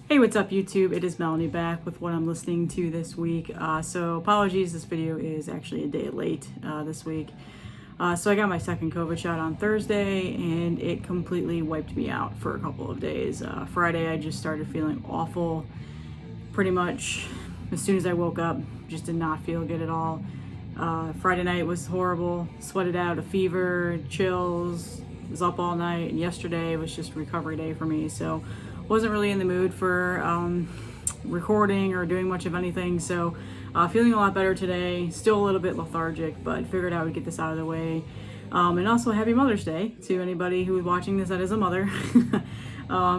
Hey, what's up YouTube? It is Melanie back with what I'm listening to this week. So apologies, this video is actually a day late this week. So I got my second COVID shot on Thursday and it completely wiped me out for a couple of days. Friday I just started feeling awful pretty much as soon as I woke up. Just did not feel good at all. Friday night was horrible, sweated out a fever, chills, was up all night, and yesterday was just recovery day for me. So wasn't really in the mood for recording or doing much of anything, so feeling a lot better today. Still a little bit lethargic, but figured I would get this out of the way. And also happy Mother's Day to anybody who is watching this that is a mother.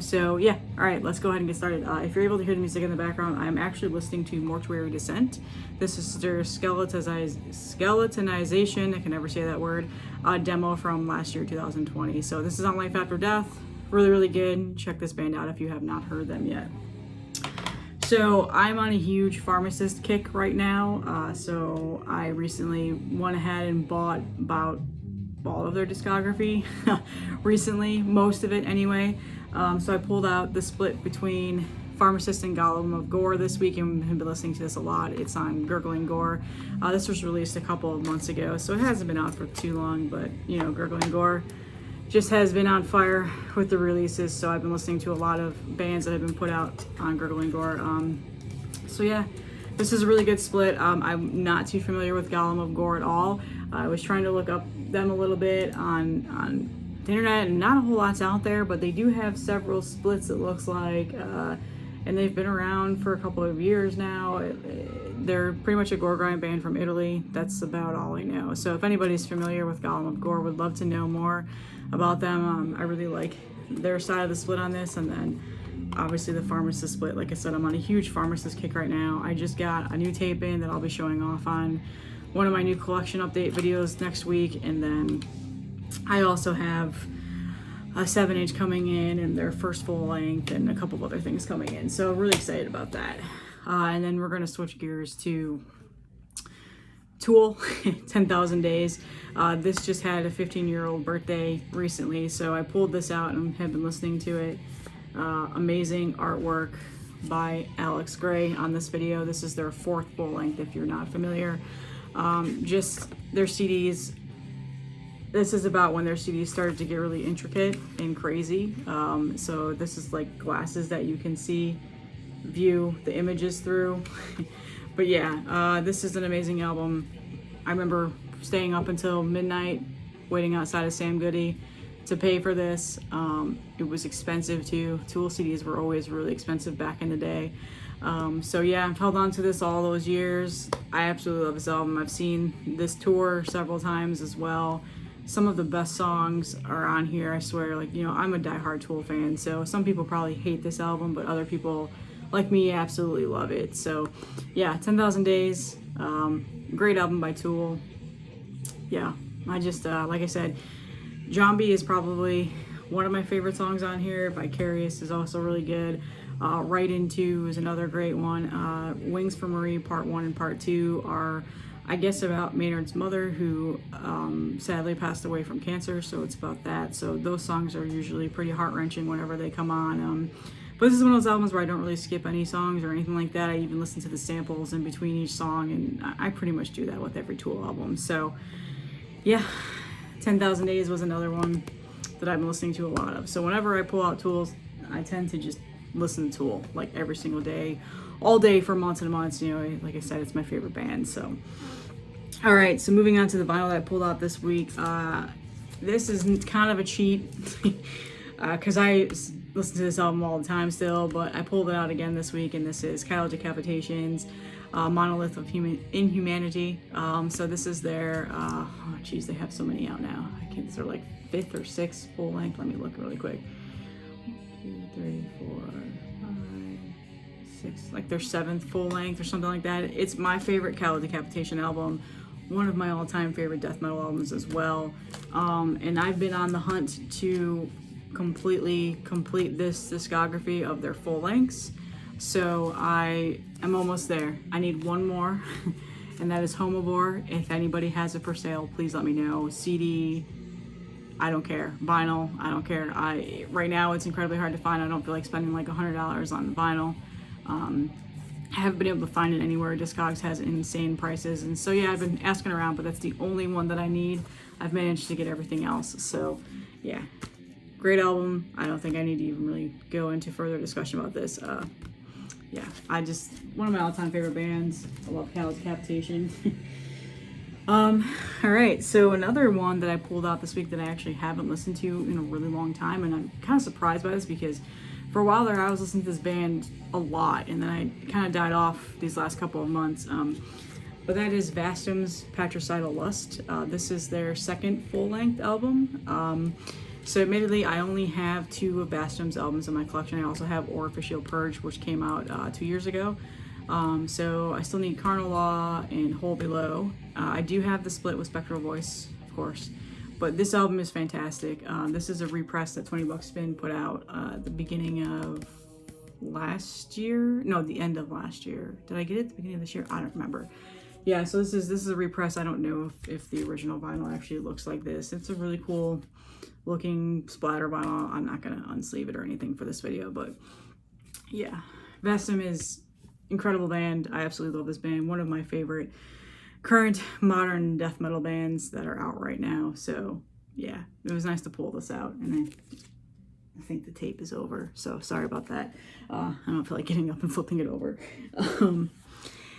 So yeah, all right, let's go ahead and get started. If you're able to hear the music in the background, I'm actually listening to Mortuary Descent. This is their skeletonization, I can never say that word, demo from last year, 2020. So this is on Life After Death. Really good. Check this band out if you have not heard them yet. So I'm on a huge Pharmacist kick right now. So I recently went ahead and bought about all of their discography recently, most of it anyway. So I pulled out the split between Pharmacist and Golem of Gore this week, and have been listening to this a lot. It's on Gurgling Gore. This was released a couple of months ago, so it hasn't been out for too long, but you know, Gurgling Gore just has been on fire with the releases, so I've been listening to a lot of bands that have been put out on Gurgling Gore. So yeah, this is a really good split. I'm not too familiar with Golem of Gore at all. I was trying to look up them a little bit on the internet, and not a whole lot's out there, but they do have several splits, it looks like, and they've been around for a couple of years now. They're pretty much a gore grind band from Italy. That's about all I know. So if anybody's familiar with Golem of Gore, would love to know more about them. I really like their side of the split on this, and then obviously the Pharmacist split. Like I said, I'm on a huge Pharmacist kick right now. I just got a new tape in that I'll be showing off on one of my new collection update videos next week, and then I also have a 7-inch coming in and their first full length and a couple of other things coming in, so really excited about that. And then we're going to switch gears to Tool, 10,000 Days. This just had a 15-year-old birthday recently, so I pulled this out and have been listening to it. Amazing artwork by Alex Gray on this video. This is their fourth full length if you're not familiar. Just their CDs. This is about when their CDs started to get really intricate and crazy. So this is like glasses that you can view the images through. But yeah, this is an amazing album. I remember staying up until midnight, waiting outside of Sam Goody to pay for this. It was expensive too. Tool CDs were always really expensive back in the day. So yeah, I've held on to this all those years. I absolutely love this album. I've seen this tour several times as well. Some of the best songs are on here, I swear. Like, you know, I'm a diehard Tool fan, so some people probably hate this album, but other people like me absolutely love it. So yeah, 10,000 Days, great album by Tool. Yeah, I just like I said, Zombie is probably one of my favorite songs on here. Vicarious is also really good. Right Into is another great one. Wings for Marie Part 1 and Part 2 are, I guess, about Maynard's mother, who sadly passed away from cancer, so it's about that. So those songs are usually pretty heart-wrenching whenever they come on. But this is one of those albums where I don't really skip any songs or anything like that. I even listen to the samples in between each song, and I pretty much do that with every Tool album. So yeah, 10,000 Days was another one that I've been listening to a lot of. So whenever I pull out Tools, I tend to just listen to Tool like every single day, all day for months and months. You know, like I said, it's my favorite band. So all right, so moving on to the vinyl that I pulled out this week. This is kind of a cheat because I listen to this album all the time still, but I pulled it out again this week, and this is Decapitation's Monolith of Inhumanity. So this is their oh geez, they have so many out now. I can't. They're like 5th or 6th full length. Let me look really quick. 1, 2, 3, 4, 5, 6. Like their 7th full length or something like that. It's my favorite Decapitation album. One of my all-time favorite death metal albums as well. And I've been on the hunt to completely complete this discography of their full lengths. So I am almost there. I need one more, and that is Homivore. If anybody has it for sale, please let me know. CD, I don't care. Vinyl, I don't care. Right now it's incredibly hard to find. I don't feel like spending like $100 on vinyl. I haven't been able to find it anywhere. Discogs has insane prices, and so yeah, I've been asking around, but that's the only one that I need. I've managed to get everything else, so yeah, great album. I don't think I need to even really go into further discussion about this. Yeah, one of my all-time favorite bands. I love Decapitation. All right, so another one that I pulled out this week that I actually haven't listened to in a really long time, and I'm kind of surprised by this because for a while there I was listening to this band a lot, and then I kind of died off these last couple of months. But that is Vastum's Patricidal Lust. This is their second full-length album. So admittedly, I only have 2 of Vastum's albums in my collection. I also have Orificial Purge, which came out 2 years ago. So I still need Carnal Law and Hole Below. I do have the split with Spectral Voice, of course. But this album is fantastic. This is a repress that 20 Bucks Spin put out at the beginning of last year. No, the end of last year. Did I get it at the beginning of this year? I don't remember. Yeah, so this is a repress. I don't know if the original vinyl actually looks like this. It's a really cool looking splatter vinyl. I'm not gonna unsleeve it or anything for this video, but yeah, Vastum is incredible band. I absolutely love this band. One of my favorite current modern death metal bands that are out right now. So yeah, it was nice to pull this out, and I think the tape is over, so sorry about that. I don't feel like getting up and flipping it over.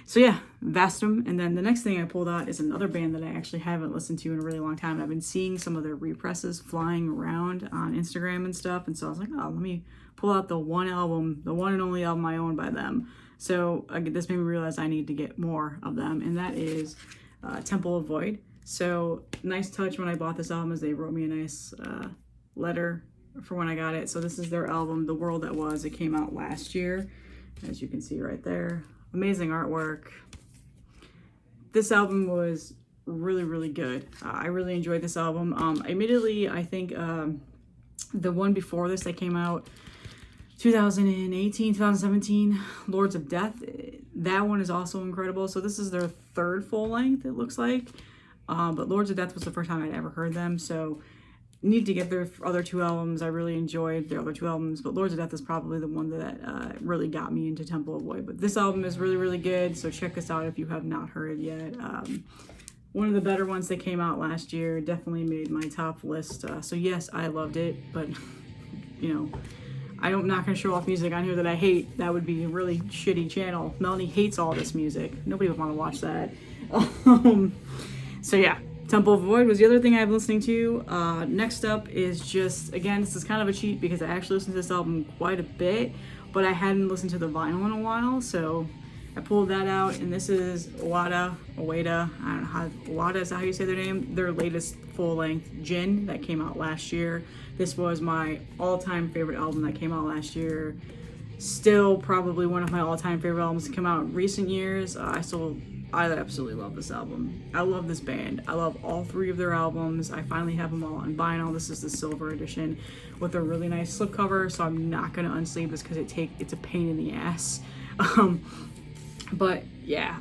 So yeah, Vastum. And then the next thing I pulled out is another band that I actually haven't listened to in a really long time. I've been seeing some of their represses flying around on Instagram and stuff, and so I was like, oh, let me pull out the one and only album I own by them. So this made me realize I need to get more of them, and that is Temple of Void. So nice touch when I bought this album is they wrote me a nice letter for when I got it. So this is their album, The World That Was. It came out last year, as you can see right there. Amazing artwork. This album was really, really good. I really enjoyed this album. Admittedly, I think the one before this that came out 2018, 2017, Lords of Death, that one is also incredible. So this is their third full length, it looks like. But Lords of Death was the first time I'd ever heard them, so need to get their other 2 albums. I really enjoyed their other 2 albums, but Lords of Death is probably the one that really got me into Temple of Void. But this album is really, really good, so check this out if you have not heard it yet. One of the better ones that came out last year, definitely made my top list. So yes, I loved it, but you know, I'm not going to show off music on here that I hate. That would be a really shitty channel. Melanie hates all this music. Nobody would want to watch that. So yeah, Temple of Void was the other thing I've been listening to. Next up is just, again, this is kind of a cheat because I actually listened to this album quite a bit, but I hadn't listened to the vinyl in a while, so I pulled that out, and this is Uada, I don't know how, Uada is how you say their name, their latest full-length Djinn that came out last year. This was my all-time favorite album that came out last year. Still probably one of my all-time favorite albums to come out in recent years. I absolutely love this album. I love this band. I love all 3 of their albums. I finally have them all on vinyl. This is the silver edition with a really nice slipcover, so I'm not going to unsleeve this because it's a pain in the ass. But yeah,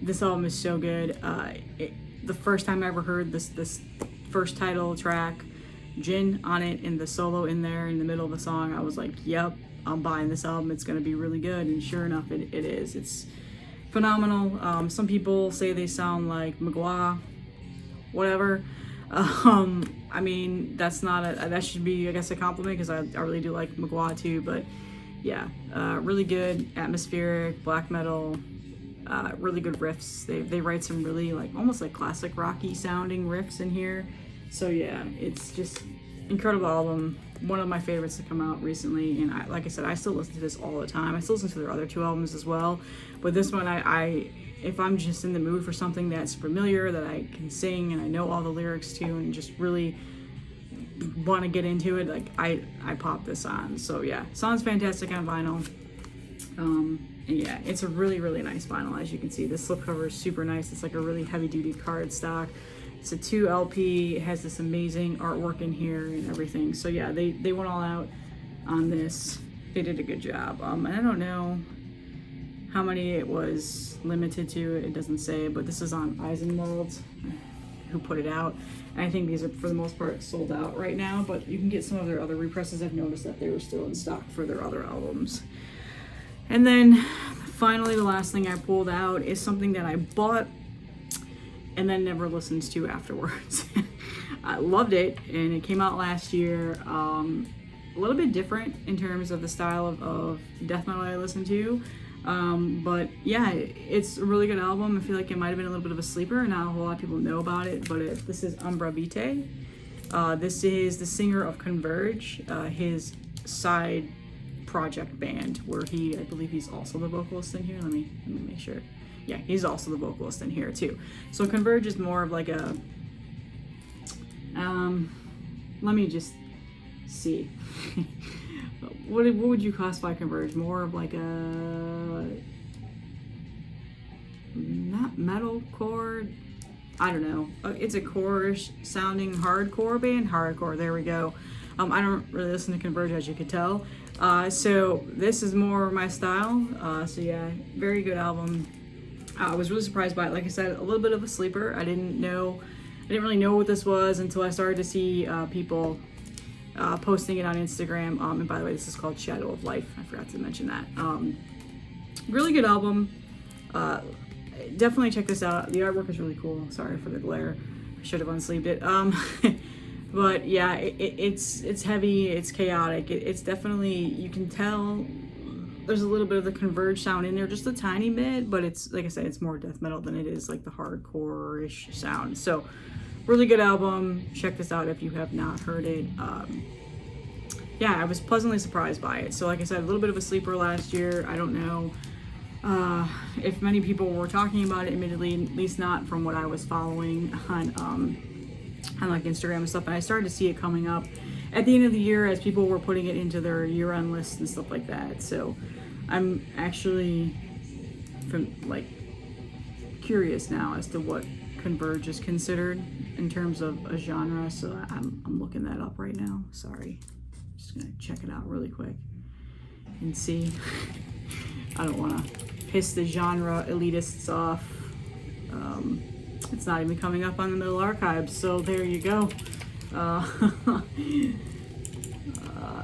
this album is so good. The first time I ever heard this first title track, Djinn on it, and the solo in there in the middle of the song, I was like, yep, I'm buying this album. It's going to be really good, and sure enough, it is. It's phenomenal. Some people say they sound like Magua, whatever. I mean, that should be, I guess, a compliment because I really do like Magua too, but yeah, really good, atmospheric, black metal, really good riffs. They write some really almost like classic rocky sounding riffs in here. So yeah, it's just incredible album. One of my favorites to come out recently, and like I said, I still listen to this all the time. I still listen to their other 2 albums as well, but this one, if I'm just in the mood for something that's familiar, that I can sing and I know all the lyrics to, and just really want to get into it, I pop this on. So yeah, sounds fantastic on vinyl. And yeah, it's a really, really nice vinyl. As you can see, this slipcover is super nice. It's like a really heavy-duty cardstock. It's a 2 LP. It has this amazing artwork in here and everything. So yeah, they went all out on this. They did a good job. And I don't know how many it was limited to. It doesn't say, but this is on Eisenwald. I who put it out. And I think these are, for the most part, sold out right now, but you can get some of their other represses. I've noticed that they were still in stock for their other albums. And then finally, the last thing I pulled out is something that I bought and then never listened to afterwards. I loved it, and it came out last year. A little bit different in terms of the style of death metal I listen to. But yeah, it's a really good album. I feel like it might have been a little bit of a sleeper. Not a whole lot of people know about it, but this is Umbra Vitae. This is the singer of Converge, his side project band, where I believe he's also the vocalist in here. Let me make sure. Yeah, he's also the vocalist in here too. So Converge is more of like a, let me just see. What would you classify Converge? More of like a, not metalcore, I don't know. It's a core-ish sounding hardcore band. Hardcore, there we go. I don't really listen to Converge, as you could tell. So this is more my style. So yeah, very good album. I was really surprised by it. Like I said, a little bit of a sleeper. I didn't really know what this was until I started to see people posting it on Instagram. And by the way, this is called Shadow of Life. I forgot to mention that. Really good album. Definitely check this out. The artwork is really cool. Sorry for the glare. I should have unsleeved it. But yeah, it's heavy. It's chaotic. It's definitely, you can tell there's a little bit of the Converge sound in there, just a tiny bit, but it's, like I said, it's more death metal than it is like the hardcore-ish sound. So really good album. Check this out if you have not heard it. Yeah, I was pleasantly surprised by it. So like I said, a little bit of a sleeper last year. I don't know if many people were talking about it, admittedly, at least not from what I was following on like Instagram and stuff. And I started to see it coming up at the end of the year as people were putting it into their year-end lists and stuff like that. So I'm actually curious now as to what Converge is considered in terms of a genre. So I'm looking that up right now. Sorry, just gonna check it out really quick and see. I don't want to piss the genre elitists off. It's not even coming up on the Middle Archives, so there you go.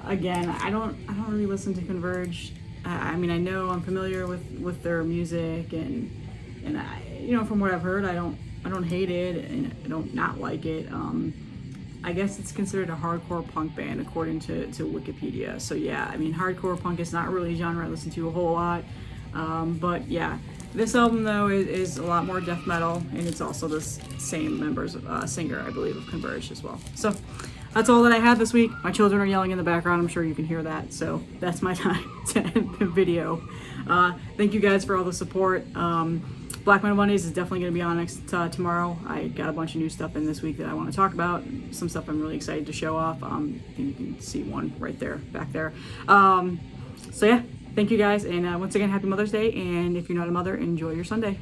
Again, I don't really listen to Converge. I mean, I know I'm familiar with their music, and I, from what I've heard, I don't hate it, and I don't not like it. I guess it's considered a hardcore punk band according to Wikipedia. So yeah, I mean, hardcore punk is not really a genre I listen to a whole lot. But yeah, this album though is a lot more death metal, and it's also the same members, singer, I believe, of Converge as well. So that's all that I had this week. My children are yelling in the background. I'm sure you can hear that. So that's my time to end the video. Thank you guys for all the support. Black Metal Mondays is definitely going to be on tomorrow. I got a bunch of new stuff in this week that I want to talk about. Some stuff I'm really excited to show off. I think you can see one right there, back there. So yeah, thank you guys. And once again, happy Mother's Day. And if you're not a mother, enjoy your Sunday.